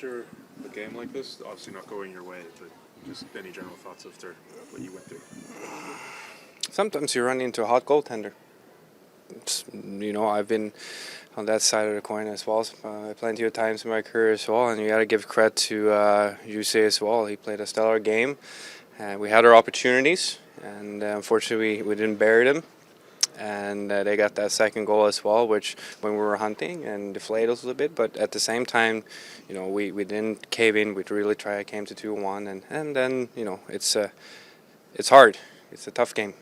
after a game like this, obviously not going your way, but just any general thoughts after what you went through? Sometimes you run into a hot goaltender. I've been on that side of the coin as well, plenty of times in my career as well, and you got to give credit to Jussi as well. He played a stellar game. We had our opportunities, and unfortunately we didn't bury them. And they got that second goal as well, which when we were hunting and deflated us a little bit. But at the same time, we didn't cave in. We really tried. I came to 2-1, and then it's hard. It's a tough game.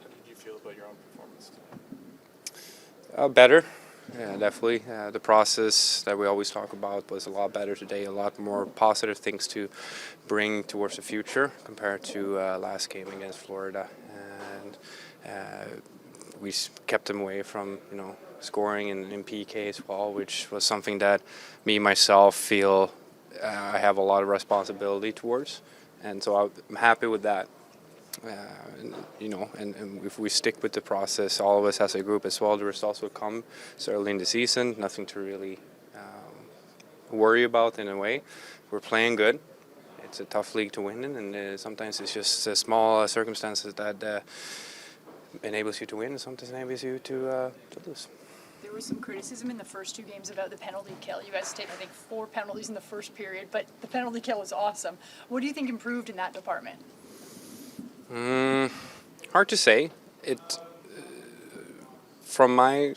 How did you feel about your own performance today? Better, yeah, definitely. The process that we always talk about was a lot better today. A lot more positive things to bring towards the future compared to last game against Florida, and we kept them away from scoring in PK as well, which was something that me myself feel I have a lot of responsibility towards, and so I'm happy with that. And if we stick with the process, all of us as a group as well, the results will come. So early in the season, nothing to really worry about in a way. We're playing good. It's a tough league to win in, and sometimes it's just small circumstances that enables you to win, and sometimes enables you to lose. There was some criticism in the first two games about the penalty kill. You guys take, I think, 4 penalties in the first period, but the penalty kill was awesome. What do you think improved in that department? Hard to say. From my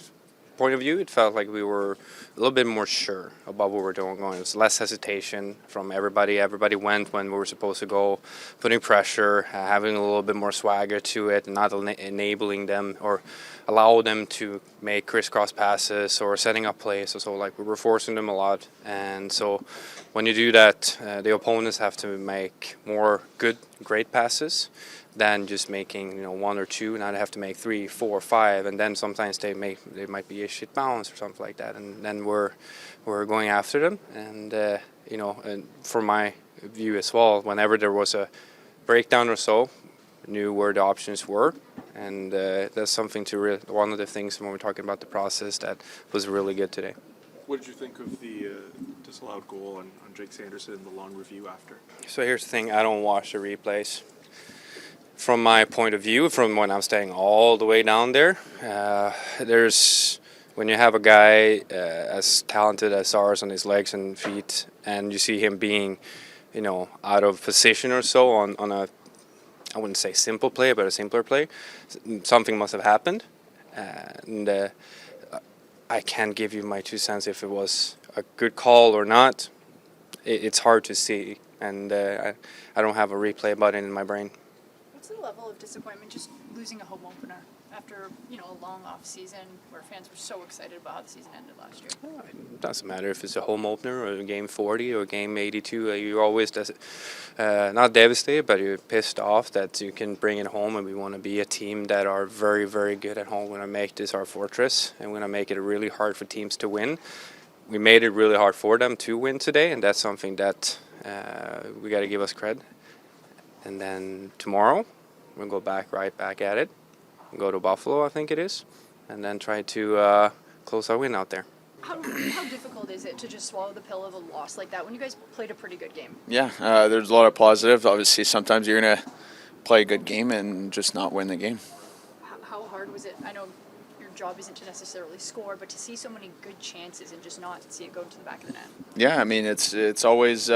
point of view, it felt like we were a little bit more sure about what we're doing. It was less hesitation from everybody. Everybody went when we were supposed to go, putting pressure, having a little bit more swagger to it, and not enabling them or allow them to make crisscross passes or setting up plays. So like we were forcing them a lot, and so when you do that, the opponents have to make more great passes than just making 1 or 2. Now they have to make 3, 4, 5, and then sometimes they might be a shit bounce or something like that, and then we're going after them. And and from my view as well, whenever there was a breakdown or so, knew where the options were, and that's something one of the things when we're talking about the process that was really good today. What did you think of the disallowed goal on Jake Sanderson and the long review after? So here's the thing: I don't watch the replays. From my point of view, from when I'm staying all the way down there, when you have a guy as talented as ours on his legs and feet, and you see him being, out of position or so on a, I wouldn't say simple play, but a simpler play, something must have happened, and I can't give you my 2 cents if it was a good call or not. It's hard to see, and I don't have a replay button in my brain. What's the level of disappointment just losing a home opener after a long off season where fans were so excited about how the season ended last year? It doesn't matter if it's a home opener or game 40 or game 82. You're always not devastated, but you're pissed off that you can bring it home, and we want to be a team that are very, very good at home. We're going to make this our fortress, and we're going to make it really hard for teams to win. We made it really hard for them to win today, and that's something that we got to give us credit. And then tomorrow, we'll go right back at it. We'll go to Buffalo, I think it is, and then try to close our win out there. How difficult is it to just swallow the pill of a loss like that when you guys played a pretty good game? Yeah, there's a lot of positives. Obviously, sometimes you're going to play a good game and just not win the game. How hard was it? I know your job isn't to necessarily score, but to see so many good chances and just not see it go to the back of the net. Yeah, I mean, it's always...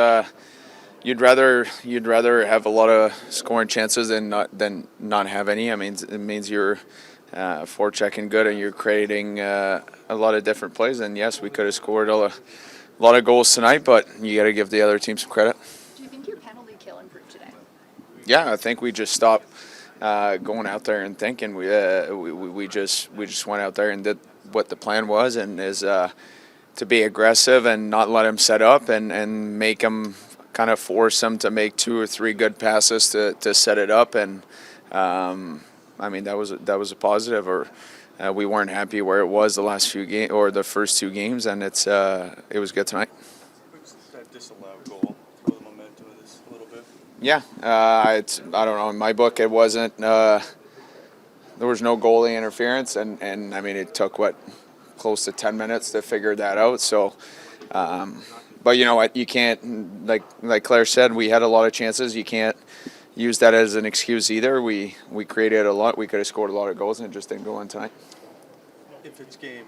You'd rather have a lot of scoring chances than not have any. I mean, it means you're forechecking good and you're creating a lot of different plays. And yes, we could have scored a lot of goals tonight, but you got to give the other team some credit. Do you think your penalty kill improved today? Yeah, I think we just stopped going out there and thinking. We just went out there and did what the plan was, and is to be aggressive and not let him set up and make him. Kind of force them to make 2 or 3 good passes to set it up, and I mean that was a positive. Or we weren't happy where it was the last few games or the first 2 games, and it was good tonight. That disallowed goal throw the momentum of this a little bit? Yeah, I don't know. In my book, it wasn't. There was no goalie interference, and I mean it took close to 10 minutes to figure that out. So. But you know what? You can't, like Claire said, we had a lot of chances. You can't use that as an excuse either. We created a lot. We could have scored a lot of goals and it just didn't go in tonight. If it's game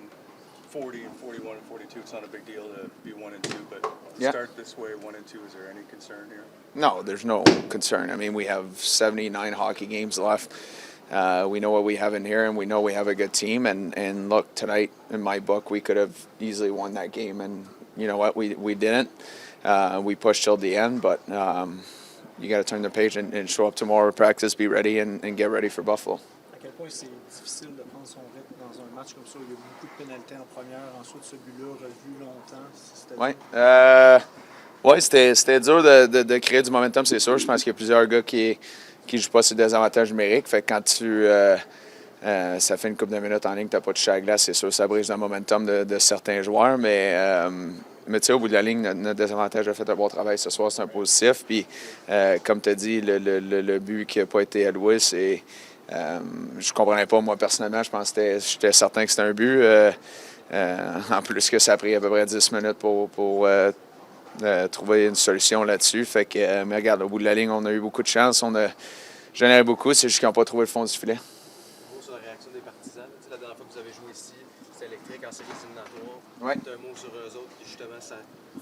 40 and 41 and 42, it's not a big deal to be 1-2, but Yeah. start this way 1-2. Is there any concern here? No, there's no concern. I mean, we have 79 hockey games left. We know what we have in here, and we know we have a good team. And look, tonight, in my book, we could have easily won that game. And you know what? We didn't. We pushed till the end, but you got to turn the page and show up tomorrow, practice, be ready, and get ready for Buffalo. À quel point c'est difficile de prendre son rythme dans un match comme ça? Il y a beaucoup de pénalités en première, ensuite ce but-là revu longtemps. Oui, c'était dur de créer du momentum, c'est sûr. Je pense qu'il y a plusieurs gars qui jouent pas sur des avantages numériques. Fait que quand ça fait une couple de minutes en ligne, tu n'as pas touché à la glace, c'est sûr, ça brise le momentum de certains joueurs. Mais tu sais, au bout de la ligne, notre désavantage a fait un bon travail ce soir, c'est un positif. Puis, comme tu as dit, le but qui n'a pas été alloué, c'est. Je comprenais pas, moi, personnellement. Je pense que j'étais certain que c'était un but. En plus que ça a pris à peu près 10 minutes pour trouver une solution là-dessus. Fait que, mais regarde, au bout de la ligne, on a eu beaucoup de chance. On a généré beaucoup. C'est juste qu'ils n'ont pas trouvé le fond du filet. Mot sur la réaction des partisans. Tu sais, la dernière fois que vous avez joué ici, c'était électrique en séries éliminatoires. Ouais. Un mot sur eux autres qui, justement,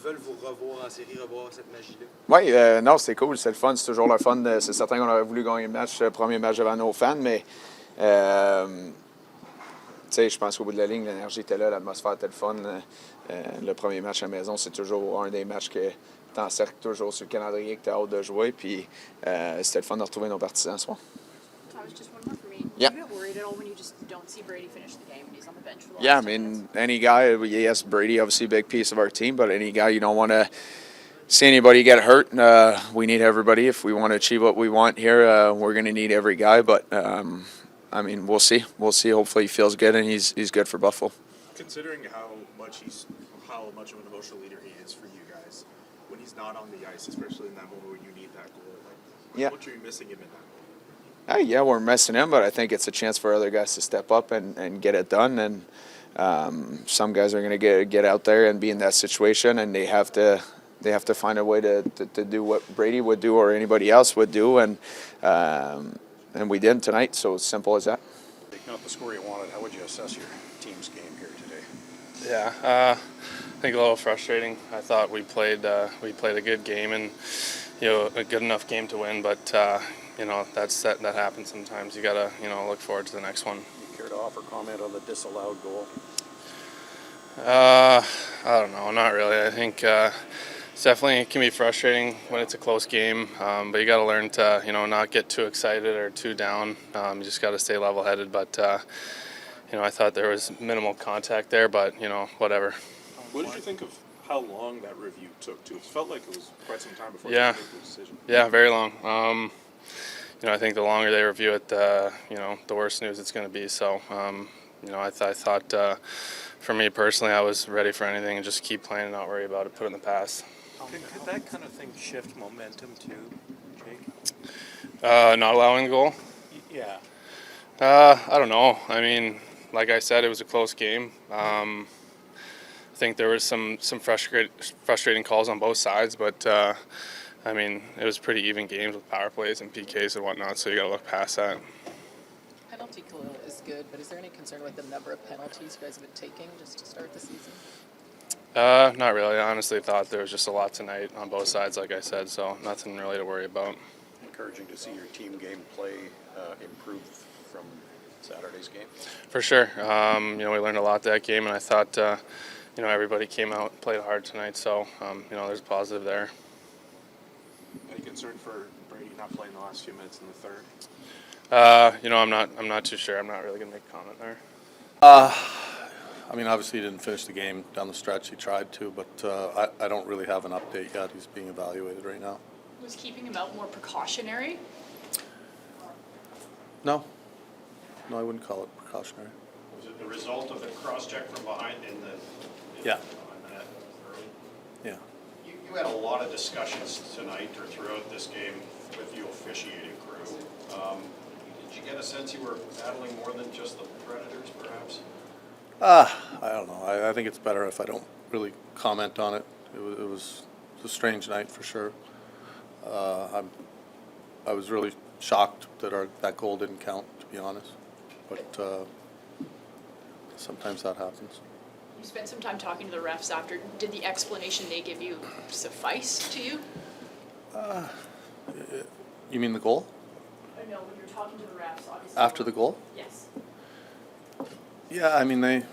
veulent vous revoir en série, revoir cette magie-là. Oui, non, c'est cool, c'est le fun, c'est toujours le fun. C'est certain qu'on aurait voulu gagner le match, le premier match devant nos fans, mais tu sais, je pense qu'au bout de la ligne, l'énergie était là, l'atmosphère était le fun. Le premier match à la maison, c'est toujours un des matchs que tu encercles toujours sur le calendrier que tu as hâte de jouer, puis c'était le fun de retrouver nos partisans ce soir. That was just one more for me. Yeah. Do you get worried at all when you just don't see Brady finish the game and he's on the bench for the Yeah, I last 10 minutes? mean, any guy, yes, Brady, obviously a big piece of our team, but any guy, you don't want to see anybody get hurt. We need everybody. If we want to achieve what we want here, we're going to need every guy, but I mean, we'll see. We'll see. Hopefully he feels good and he's good for Buffalo. Considering how much of an emotional leader he is for you guys, when he's not on the ice, especially in that moment when you need that goal, Yeah. what are you missing him in that moment? Yeah, we're missing him, but I think it's a chance for other guys to step up and get it done. And some guys are going to get out there and be in that situation, and they have to find a way to do what Brady would do or anybody else would do, and we didn't tonight. So it's simple as that. Not the score you wanted. How would you assess your team's game here today? Yeah, I think a little frustrating. I thought we played a good game and a good enough game to win, but that happens sometimes. You gotta look forward to the next one. You care to offer comment on the disallowed goal? I don't know, not really. I think it's definitely it can be frustrating when it's a close game, but you got to learn to not get too excited or too down. You just got to stay level-headed. But I thought there was minimal contact there, but whatever. What did you think of how long that review took, too? It felt like it was quite some time before Yeah. they made the decision. Yeah, very long. I think the longer they review it, the worse news it's going to be. So, I thought for me personally, I was ready for anything and just keep playing and not worry about it, put it in the past. Could that kind of thing shift momentum too, Jake? Not allowing the goal? Yeah. I don't know. I mean, like I said, it was a close game. I think there was some frustrating calls on both sides, but I mean, it was pretty even games with power plays and PKs and whatnot, so you got to look past that. Penalty kill is good, but is there any concern with the number of penalties you guys have been taking just to start the season? Not really. I honestly thought there was just a lot tonight on both sides, like I said, so nothing really to worry about. Encouraging to see your team game play improve from Saturday's game. For sure. We learned a lot that game, and I thought, everybody came out and played hard tonight, so, there's a positive there. Any concern for Brady not playing the last few minutes in the third? I'm not too sure. I'm not really going to make a comment there. I mean, obviously he didn't finish the game down the stretch. He tried to, but I don't really have an update yet. He's being evaluated right now. Was keeping him out more precautionary? No, I wouldn't call it precautionary. Was it the result of the cross-check from behind in the Yeah. on that early? Yeah. You had a lot of discussions tonight or throughout this game with the officiating crew. Did you get a sense you were battling more than just the Predators, perhaps? I don't know. I think it's better if I don't really comment on it. It was a strange night for sure. I was really shocked that that goal didn't count, to be honest. But sometimes that happens. You spent some time talking to the refs after. Did the explanation they give you suffice to you? You mean the goal? No, when you're talking to the refs, obviously. After the goal? Yes. Yeah, I mean,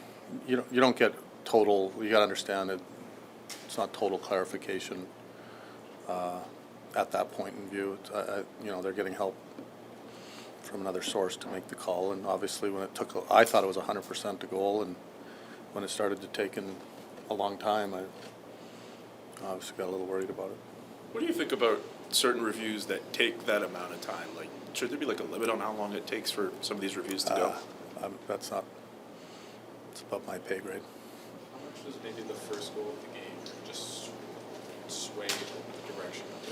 you don't get total, you got to understand it. It's not total clarification at that point in view. They're getting help from another source to make the call, and obviously when it took, I thought it was 100% a goal, and when it started to take a long time, I obviously got a little worried about it. What do you think about certain reviews that take that amount of time? Like, should there be like a limit on how long it takes for some of these reviews to go? That's not, it's above my pay grade. How much does maybe the first goal of the game just sway the direction of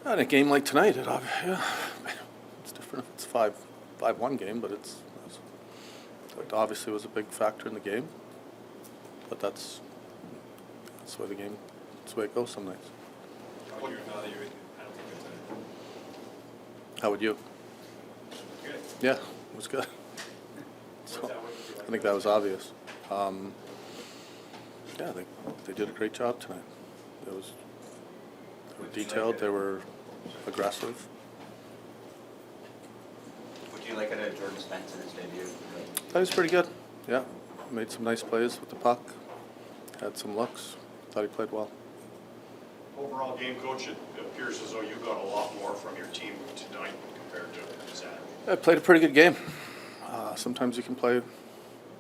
it? In a game like tonight, it's different if it's 5-1 game, but it obviously was a big factor in the game. But that's the way the game, that's the way it goes some nights. How would you evaluate the penalty tonight? How would you? Good. Yeah, it was good. So, I think that was obvious. Yeah, they did a great job tonight. They were detailed, they were aggressive. What do you like out of Jordan Spence in his debut? That was pretty good. Yeah, made some nice plays with the puck. Had some looks. Thought he played well. Overall game, coach, it appears as though you got a lot more from your team tonight compared to Saturday. I played a pretty good game. Sometimes you can play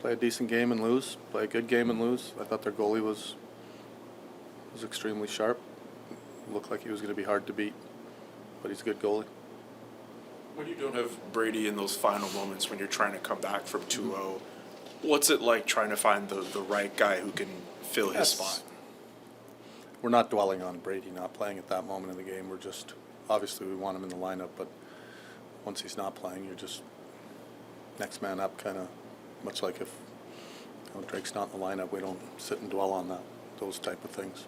a decent game and lose, play a good game and lose. I thought their goalie was extremely sharp. Looked like he was going to be hard to beat, but he's a good goalie. When you don't have Brady in those final moments when you're trying to come back from 2-0, what's it like trying to find the right guy who can fill his spot? We're not dwelling on Brady not playing at that moment in the game. We're just, obviously we want him in the lineup, but once he's not playing, you're just next man up, kind of much like if Drake's not in the lineup, we don't sit and dwell on those type of things.